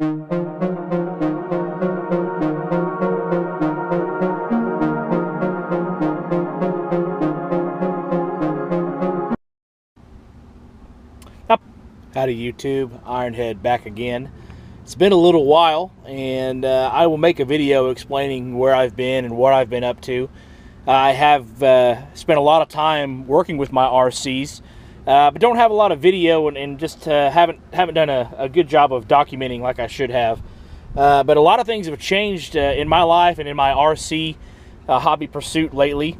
Howdy YouTube, Ironhead back again. It's been a little while, and I will make a video explaining where I've been and what I've been up to. I have spent a lot of time working with my RCs, but don't have a lot of video and just haven't done a good job of documenting like I should have. But a lot of things have changed in my life and in my RC hobby pursuit lately.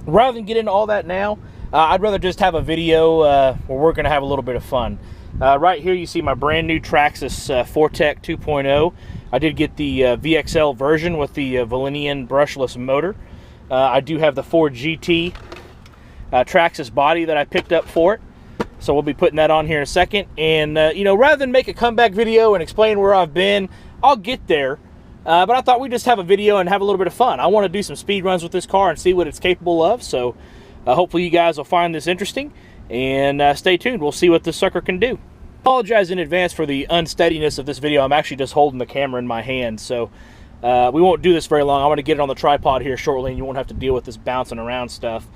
Rather than get into all that now, I'd rather just have a video where we're going to have a little bit of fun. Right here you see my brand new Traxxas Tec 2.0. I did get the VXL version with the Valenian brushless motor. I do have the 4GT Traxxas body that I picked up for it. So we'll be putting that on here in a second. And, you know, rather than make a comeback video and explain where I've been, I'll get there. But I thought we'd just have a video and have a little bit of fun. I want to do some speed runs with this car and see what it's capable of. So hopefully you guys will find this interesting. And stay tuned. We'll see what this sucker can do. Apologize in advance for the unsteadiness of this video. I'm actually just holding the camera in my hand. So we won't do this very long. I'm going to get it on the tripod here shortly, and you won't have to deal with this bouncing around stuff.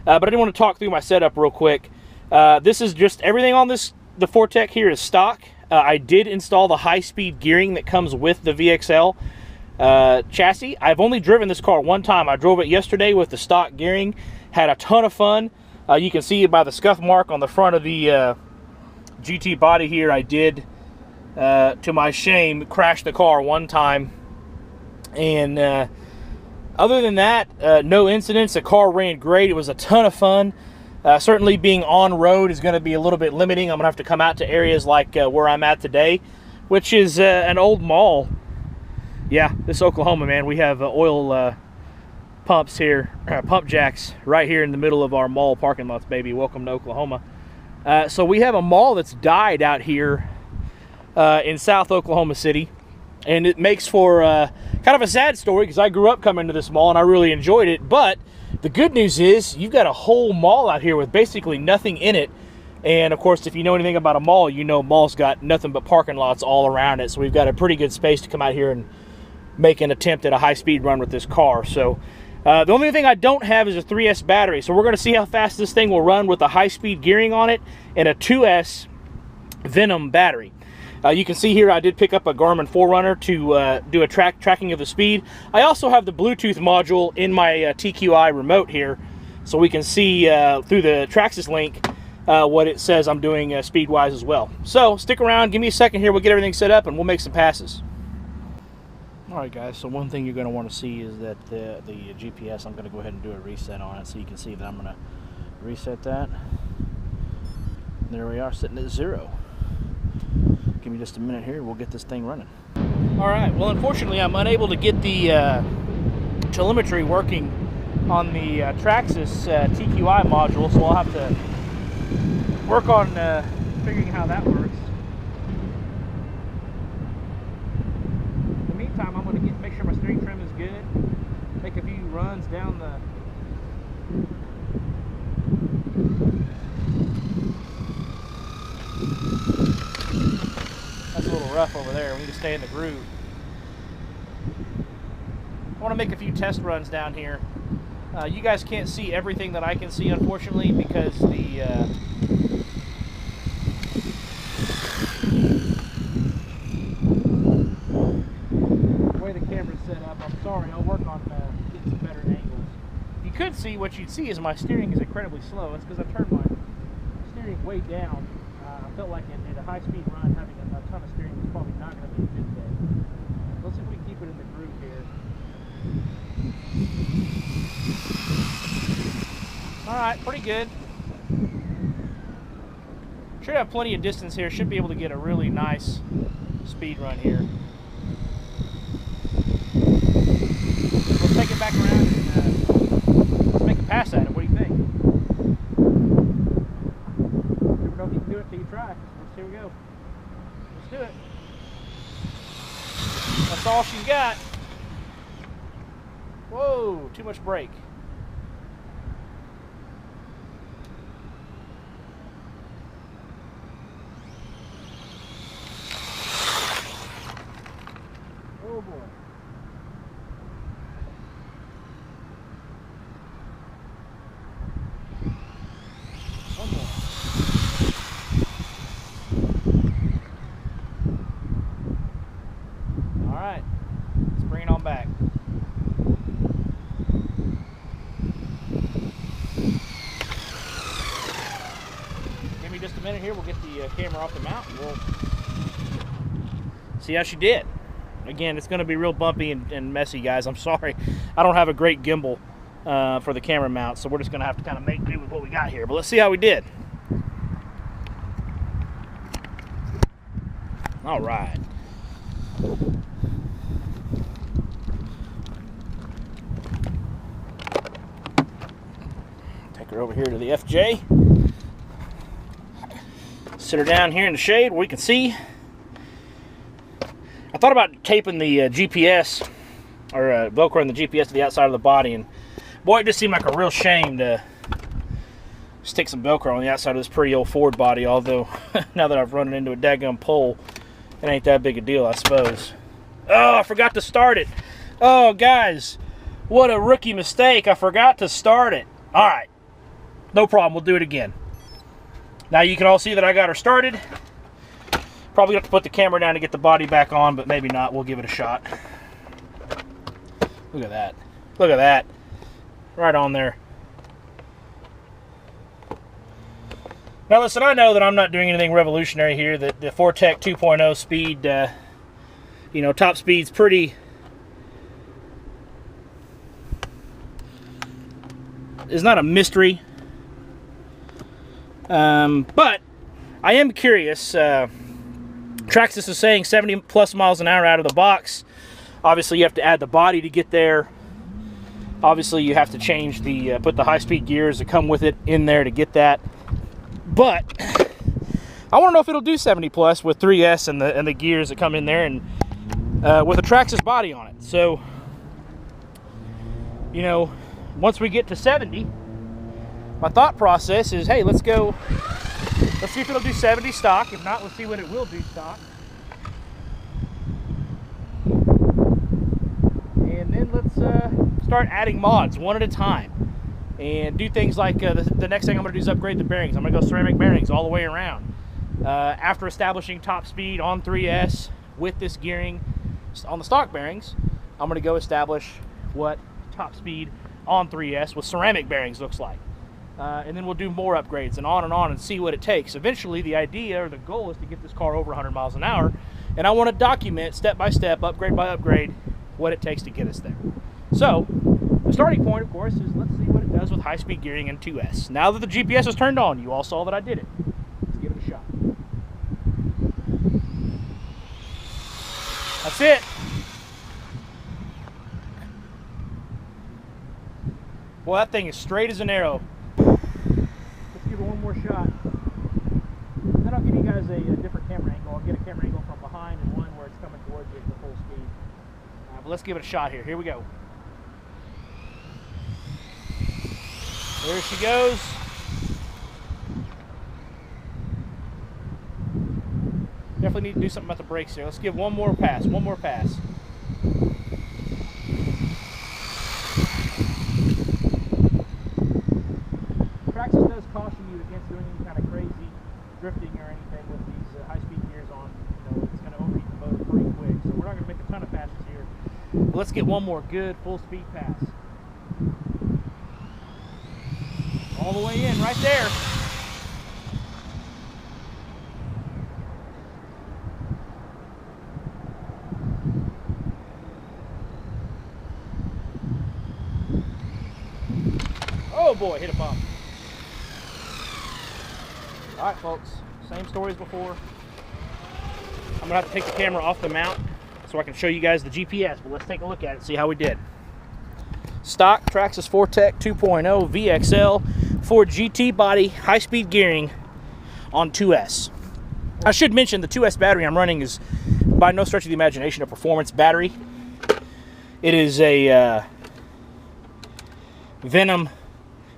But I did want to talk through my setup real quick. This is just everything on the Tec here is stock. I did install the high-speed gearing that comes with the VXL chassis. I've only driven this car one time. I drove it yesterday with the stock gearing. Had a ton of fun. You can see it by the scuff mark on the front of the GT body here. I did, to my shame, crash the car one time. And other than that, no incidents. The car ran great. It was a ton of fun. Certainly being on road is going to be a little bit limiting. I'm going to have to come out to areas like where I'm at today, which is an old mall. Yeah, this Oklahoma, man. We have oil pumps here, pump jacks right here in the middle of our mall parking lots, baby. Welcome to Oklahoma. So we have a mall that's died out here in South Oklahoma City, and it makes for kind of a sad story because I grew up coming to this mall and I really enjoyed it. But the good news is you've got a whole mall out here with basically nothing in it. And of course, if you know anything about a mall, you know mall's got nothing but parking lots all around it. So we've got a pretty good space to come out here and make an attempt at a high-speed run with this car. So the only thing I don't have is a 3S battery. So we're going to see how fast this thing will run with a high-speed gearing on it and a 2S Venom battery. You can see here I did pick up a Garmin 4Runner to do a tracking of the speed. I also have the Bluetooth module in my TQI remote here, so we can see through the Traxxas link what it says I'm doing speed-wise as well. So stick around, give me a second here, we'll get everything set up and we'll make some passes. Alright guys, so one thing you're going to want to see is that the GPS, I'm going to go ahead and do a reset on it so you can see that I'm going to reset that. There we are, sitting at 0. Give me just a minute here, we'll get this thing running. Alright, well unfortunately I'm unable to get the telemetry working on the Traxxas TQI module, so I'll have to work on figuring how that works. In the meantime, I'm going to make sure my steering trim is good, make a few runs down the That's a little rough over there. We need to stay in the groove. I want to make a few test runs down here. You guys can't see everything that I can see, unfortunately, because the way the camera's set up. I'm sorry. I'll work on getting some better angles. You could see, what you'd see is my steering is incredibly slow. It's because I turned my steering way down. I felt like in a high-speed run, having a ton of steering was probably not going to be a good thing. Let's see if we can keep it in the groove here. Alright, pretty good. Should have plenty of distance here. Should be able to get a really nice speed run here. Let's take it back around and let's make a pass at it. What do you think? Never know if you can do it till you try. Here we go. Let's do it. That's all she's got. Whoa, too much brake. camera off the mount and we'll see how she did. Again, it's going to be real bumpy and messy, guys. I'm sorry. I don't have a great gimbal for the camera mount, so we're just going to have to kind of make do with what we got here. But let's see how we did. All right. Take her over here to the FJ. Sit her down here in the shade where we can see. I thought about taping the GPS, or Velcroing the GPS to the outside of the body, and boy, it just seemed like a real shame to stick some Velcro on the outside of this pretty old Ford body, although now that I've run it into a daggum pole, it ain't that big a deal, I suppose. Oh, I forgot to start it. Oh, guys, what a rookie mistake. I forgot to start it. All right, no problem. We'll do it again. Now you can all see that I got her started. Probably have to put the camera down to get the body back on, but maybe not. We'll give it a shot. Look at that. Look at that. Right on there. Now listen, I know that I'm not doing anything revolutionary here. That the Tec 2.0 speed, you know, top speed's pretty... is not a mystery. But I am curious. Traxxas is saying 70 plus miles an hour out of the box. Obviously you have to add the body to get there. Obviously you have to change the put the high-speed gears that come with it in there to get that. But I want to know if it'll do 70 plus with 3S and the gears that come in there, and with a Traxxas body on it. So, you know, once we get to 70, my thought process is, hey, let's go. Let's see if it'll do 70 stock. If not, let's see what it will do stock. And then let's start adding mods one at a time. And do things like, the next thing I'm going to do is upgrade the bearings. I'm going to go ceramic bearings all the way around. After establishing top speed on 3S with this gearing on the stock bearings, I'm going to go establish what top speed on 3S with ceramic bearings looks like. And then we'll do more upgrades and on and see what it takes. Eventually, the idea or the goal is to get this car over 100 miles an hour, and I want to document step by step, upgrade by upgrade, what it takes to get us there. So, the starting point, of course, is let's see what it does with high-speed gearing in 2S. Now that the GPS is turned on, you all saw that I did it. Let's give it a shot. That's it. Well, that thing is straight as an arrow. Let's give it one more shot. Then I'll give you guys a different camera angle. I'll get a camera angle from behind and one where it's coming towards you at the full speed. But let's give it a shot here. Here we go. There she goes. Definitely need to do something about the brakes here. Let's give one more pass. One more pass. Traxxas does caution you against doing any kind of crazy drifting or anything with these high-speed gears on. You know, it's going to overheat the motor pretty quick. So we're not going to make a ton of passes here. But let's get one more good full-speed pass. All the way in, right there. Oh boy, hit a bump. All right, folks, same story as before. I'm gonna have to take the camera off the mount so I can show you guys the GPS, but let's take a look at it, see how we did. Stock Traxxas Tec 2.0 VXL Ford GT body, high-speed gearing on 2S. I should mention the 2S battery I'm running is by no stretch of the imagination a performance battery. It is a Venom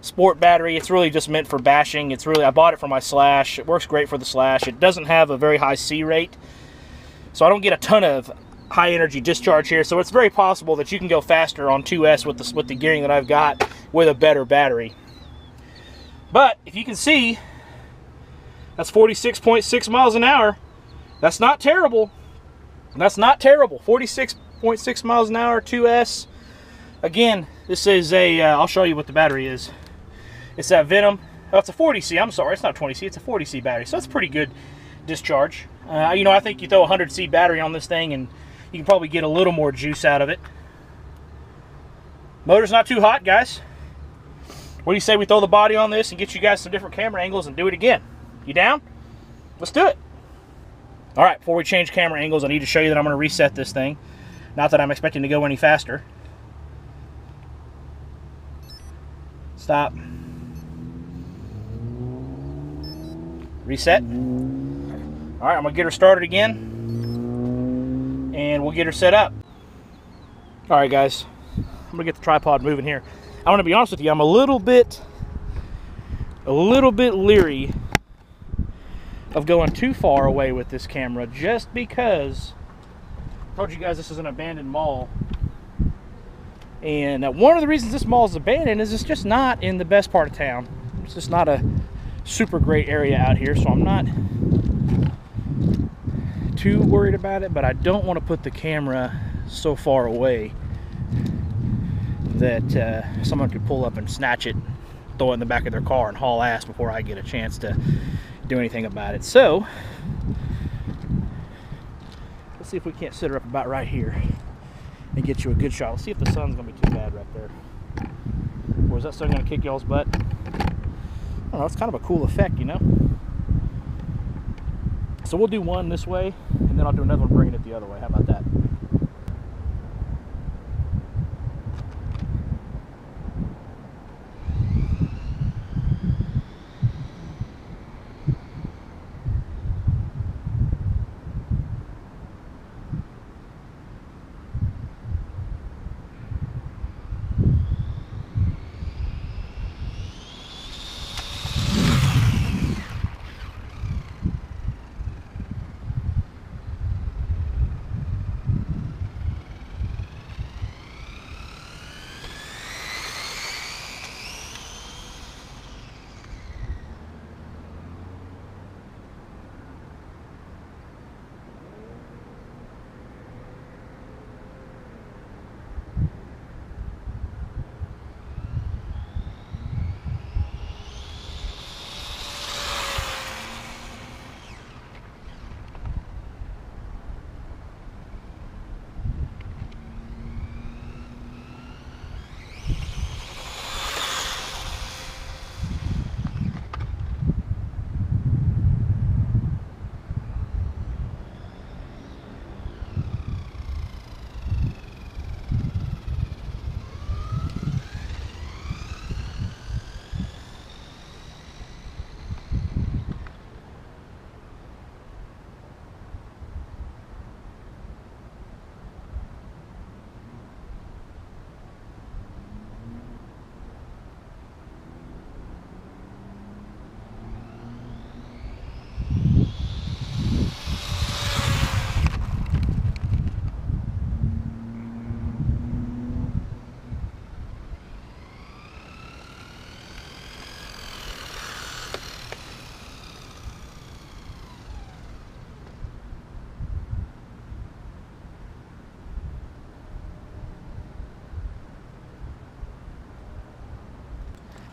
sport battery. It's really just meant for bashing. It's really, I bought it for my Slash. It works great for the Slash. It doesn't have a very high C rate, so I don't get a ton of high energy discharge here, so it's very possible that you can go faster on 2S with the gearing that I've got with a better battery. But if you can see, that's 46.6 miles an hour. That's not terrible. That's not terrible. 46.6 miles an hour, 2S. Again, this is a, I'll show you what the battery is. It's that Venom, oh, it's a 40C, I'm sorry, it's not 20C, it's a 40C battery, so it's pretty good discharge. You know, I think you throw a 100C battery on this thing and you can probably get a little more juice out of it. Motor's not too hot, guys. What do you say we throw the body on this and get you guys some different camera angles and do it again? You down? Let's do it. All right, before we change camera angles, I need to show you that I'm going to reset this thing. Not that I'm expecting to go any faster. Stop. Reset. All right, I'm going to get her started again, and we'll get her set up. All right, guys, I'm going to get the tripod moving here. I'm going to be honest with you, I'm a little bit leery of going too far away with this camera, just because I told you guys this is an abandoned mall. And one of the reasons this mall is abandoned is it's just not in the best part of town. It's just not a super great area out here, so I'm not too worried about it, but I don't want to put the camera so far away that someone could pull up and snatch it, throw it in the back of their car and haul ass before I get a chance to do anything about it. So let's see if we can't sit her up about right here and get you a good shot. Let's see if the sun's gonna be too bad right there. Or is that sun gonna kick y'all's butt? I don't know, it's kind of a cool effect, you know? So we'll do one this way, and then I'll do another one bringing it the other way. How about that?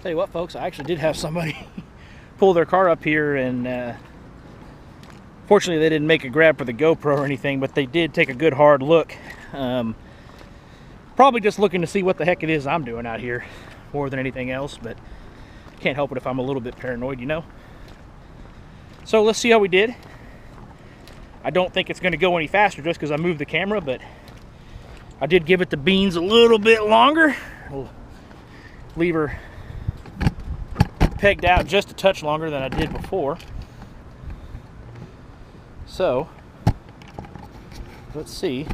Tell you what, folks, I actually did have somebody pull their car up here, and fortunately they didn't make a grab for the GoPro or anything, but they did take a good hard look. Probably just looking to see what the heck it is I'm doing out here more than anything else, but can't help it if I'm a little bit paranoid, you know. So let's see how we did. I don't think it's going to go any faster just because I moved the camera, but I did give it the beans a little bit longer. We'll leave her pegged out just a touch longer than I did before. So let's see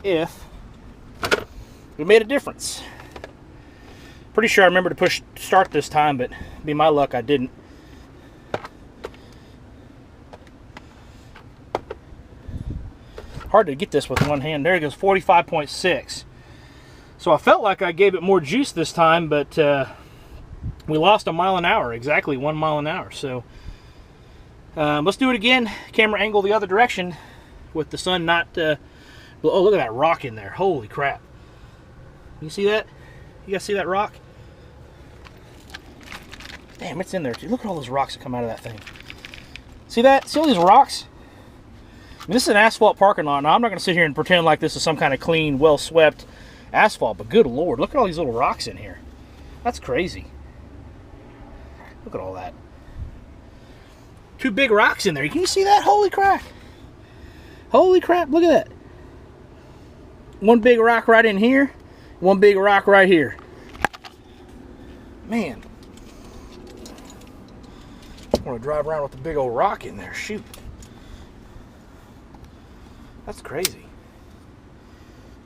if we made a difference. Pretty sure I remember to push start this time, but be my luck I didn't. Hard to get this with one hand. There it goes, 45.6. So I felt like I gave it more juice this time, but we lost a mile an hour, exactly 1 mile an hour. So let's do it again. Camera angle the other direction with the sun not... oh, look at that rock in there. Holy crap. You see that? You guys see that rock? Damn, it's in there too. Look at all those rocks that come out of that thing. See that? See all these rocks? I mean, this is an asphalt parking lot. Now, I'm not going to sit here and pretend like this is some kind of clean, well-swept asphalt, but good Lord, look at all these little rocks in here. That's crazy. Look at all that. 2 big rocks in there. Can you see that? Holy crap. Holy crap, look at that. 1 big rock right in here, 1 big rock right here. Man. I want to drive around with a big old rock in there. Shoot. That's crazy.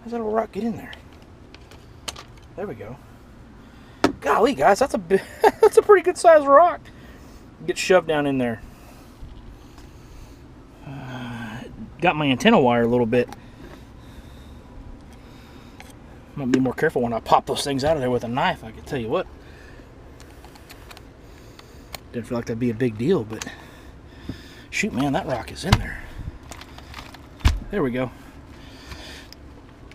How's that little rock get in there? There we go. Golly, guys, that's a big, that's a pretty good sized rock. Get shoved down in there. Got my antenna wire a little bit. I'm gonna be more careful when I pop those things out of there with a knife, I can tell you what. Didn't feel like that'd be a big deal, but shoot, man, that rock is in there. There we go.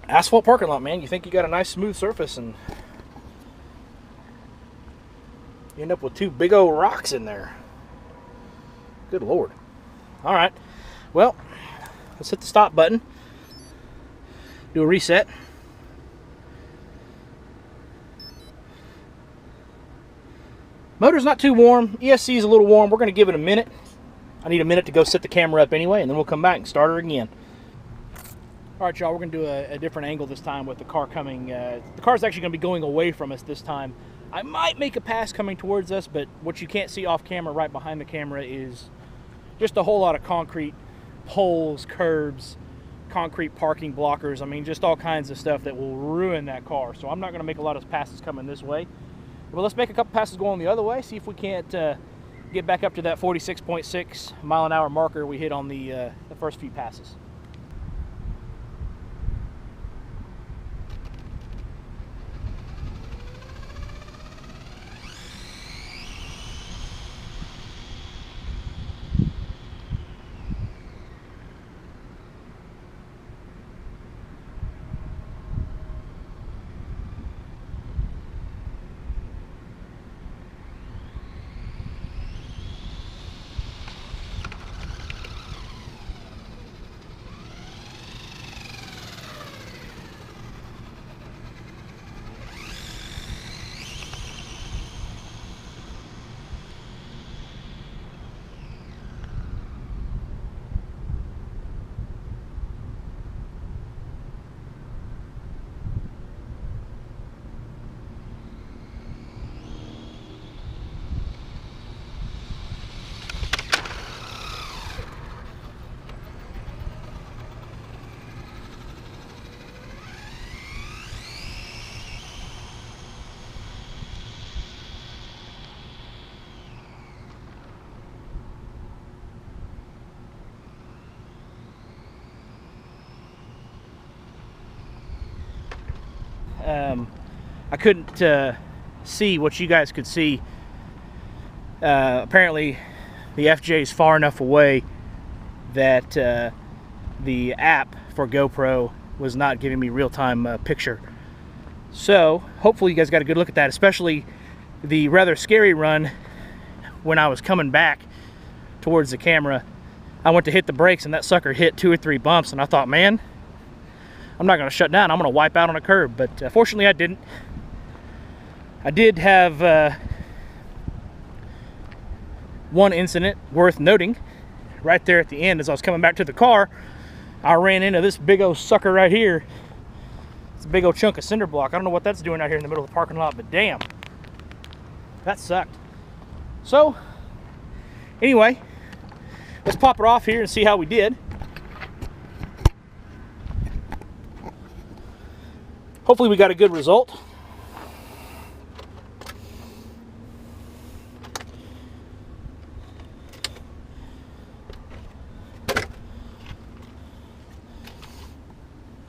Asphalt parking lot, man. You think you got a nice smooth surface and you end up with 2 big old rocks in there. Good Lord. All right. Well, let's hit the stop button. Do a reset. Motor's not too warm. ESC is a little warm. We're going to give it a minute. I need a minute to go set the camera up anyway, and then we'll come back and start her again. All right, y'all, we're going to do a different angle this time with the car coming. The car's actually going to be going away from us this time. I might make a pass coming towards us, but what you can't see off camera right behind the camera is just a whole lot of concrete poles, curbs, concrete parking blockers. I mean, just all kinds of stuff that will ruin that car. So I'm not going to make a lot of passes coming this way. Well, let's make a couple passes going the other way, see if we can't get back up to that 46.6 mile an hour marker we hit on the first few passes. I couldn't see what you guys could see. Apparently the FJ is far enough away that the app for GoPro was not giving me real-time picture. So hopefully you guys got a good look at that, especially the rather scary run when I was coming back towards the camera. I went to hit the brakes and that sucker hit 2 or 3 bumps, and I thought, man, I'm not going to shut down. I'm going to wipe out on a curb. But fortunately I didn't. I did have one incident worth noting. Right there at the end, as I was coming back to the car, I ran into this big old sucker right here. It's a big old chunk of cinder block. I don't know what that's doing out here in the middle of the parking lot, but damn, that sucked. So anyway, let's pop it off here and see how we did. Hopefully we got a good result.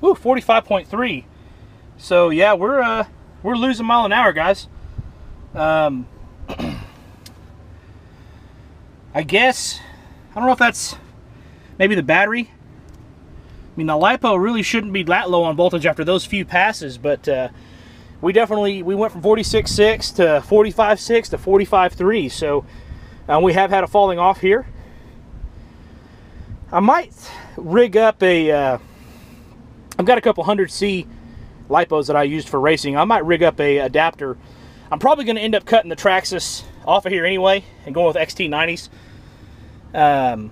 Ooh, 45.3. So yeah, we're losing mile an hour, guys. I guess, I don't know if that's maybe the battery. I mean, the LiPo really shouldn't be that low on voltage after those few passes, but we went from 46.6 to 45.6 to 45.3, so we have had a falling off here. I might rig up a, I've got a couple 100C lipos that I used for racing. I might rig up a adapter. I'm probably going to end up cutting the Traxxas off of here anyway and going with XT90s. I'm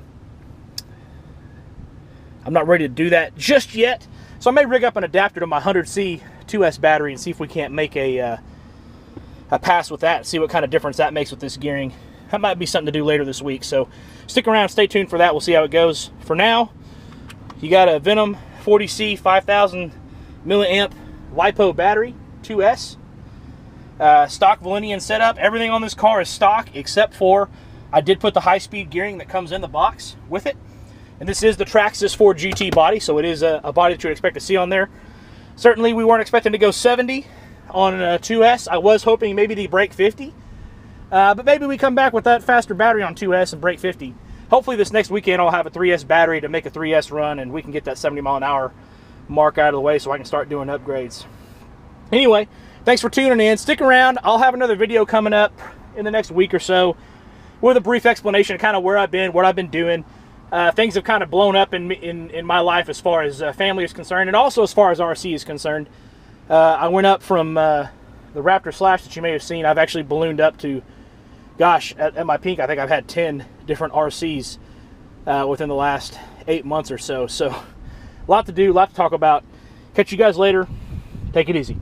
not ready to do that just yet, so I may rig up an adapter to my 100C 2S battery and see if we can't make a pass with that and see what kind of difference that makes with this gearing. That might be something to do later this week, so stick around, stay tuned for that. We'll see how it goes. For now, you got a Venom 40C 5000 milliamp LiPo battery, 2S. Stock Valenian setup. Everything on this car is stock except for I did put the high-speed gearing that comes in the box with it. And this is the Traxxas 4 GT body, so it is a body that you would expect to see on there. Certainly, we weren't expecting to go 70 on a 2S. I was hoping maybe they break 50. But maybe we come back with that faster battery on 2S and break 50. Hopefully this next weekend I'll have a 3S battery to make a 3S run and we can get that 70 mile an hour mark out of the way so I can start doing upgrades. Anyway, thanks for tuning in. Stick around. I'll have another video coming up in the next week or so with a brief explanation of kind of where I've been, what I've been doing. Things have kind of blown up in my life as far as family is concerned, and also as far as RC is concerned. I went up from the Raptor Slash that you may have seen. I've actually ballooned up to, gosh, at my peak, I think I've had 10 different RCs within the last 8 months or so. So, a lot to do, a lot to talk about. Catch you guys later. Take it easy.